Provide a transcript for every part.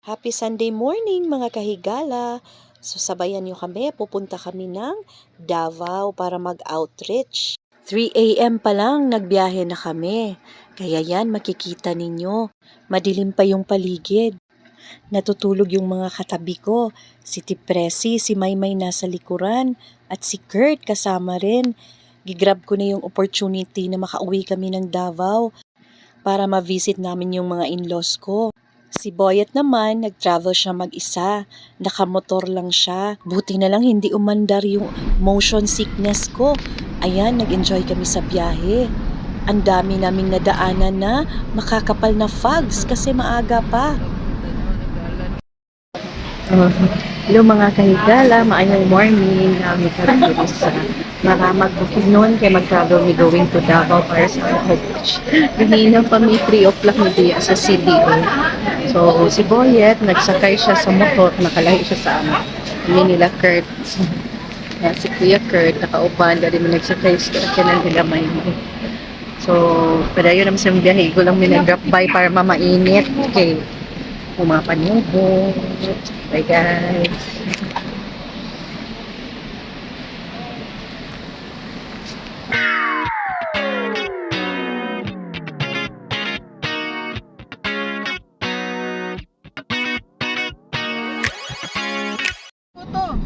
Happy Sunday morning mga kahigala! So sabayan niyo kami, pupunta kami ng Davao para mag-outreach. 3 a.m. pa lang nagbiyahe na kami. Kaya yan makikita ninyo, madilim pa yung paligid. Natutulog yung mga katabi ko, si Tipresi, si Maymay nasa likuran, at si Kurt kasama rin. Gigrab ko na yung opportunity na makauwi kami ng Davao para ma-visit namin yung mga in-laws ko. Si Boyet naman, nag-travel siya mag-isa. Nakamotor lang siya. Buti na lang hindi umandar yung motion sickness ko. Ayan, nag-enjoy kami sa biyahe. Ang dami naming nadaanan na makakapal na fogs kasi maaga pa. Hello mga kahigala, maayong morning. Kami kami sa Maramag Bukidnon kay mag-travel me going to Davao para sa outreach. Gahinang pa may 3 o'clock ni Dia sa CDO. So si Boyet, nagsakay siya sa motor, nakalahi siya sa amin. Hindi nila Kurt. Si Kuya Kurt, nakauban, dali mo nagsakay sa kanan nila may. So, padayon naman sa biyahe, ko lang minag-drop by para mamainit. Okay. Pumapanubot. Bye guys.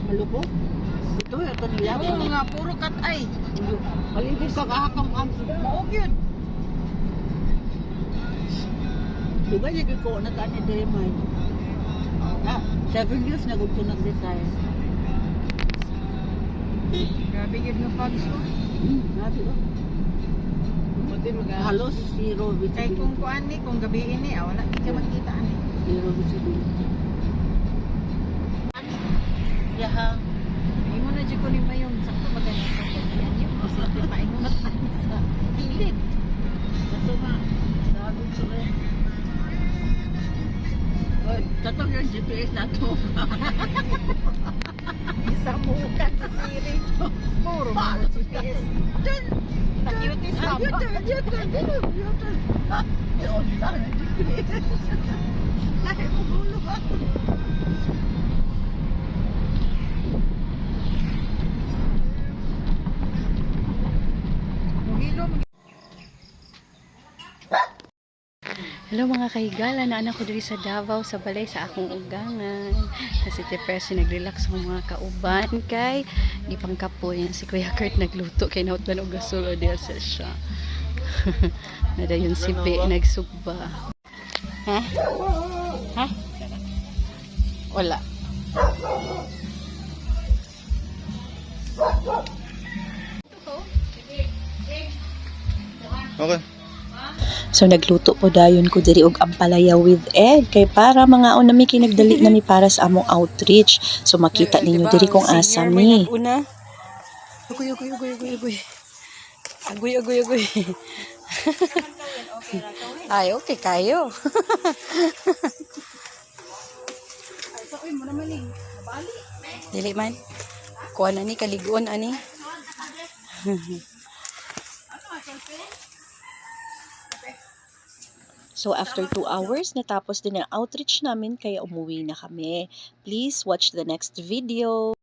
Malubog. Ito niya. Oo nga, puro kat ay. Malibog ka kahakam ang maog yun. Diba yung ko na ka ni Demay? 7 years na gusto nag-retire. Grabe yun ng fogs ko. Grabe ko. Halos zero visibility. Kaya kung kuan ni, kung gabiin ni, wala hindi ka makita ni. Zero visibility. Yaha. Ay mo na dyan ko ni Mayong. Sakto magaling sa kanya yun. Kasi tipain mo na tayo sa kilid. Ito nga. Sabi ko rin. Tatong yung GPS na ito. Isang bukan sa siri. Puro mga GPS. Diyan. Nakiutis na ba? Diyan. Yun lang yung GPS. Ay, magulo ba? Hello mga kahigala, naanak ko diri sa Davao sa balay sa akong ugangan. Kasi Tipresi nag-relax ang mga kauban kay gipang kapoy si Kuya Kurt nagluto kay nautlan og gasol o diya sa siya. Nadayon si B nagsugba. Ha? Ha? Wala. Okay. So nagluto po dayon ko diri og ampalaya with egg kay para mga nami kinagdali nami para sa among outreach. So makita ninyo diri kung asa mi. Una. Agoy. Agoy. Ay, okay kayo. Dili man. Kuha na ni kaliguan ani. So after 2 hours natapos din ang outreach namin kaya umuwi na kami. Please watch the next video.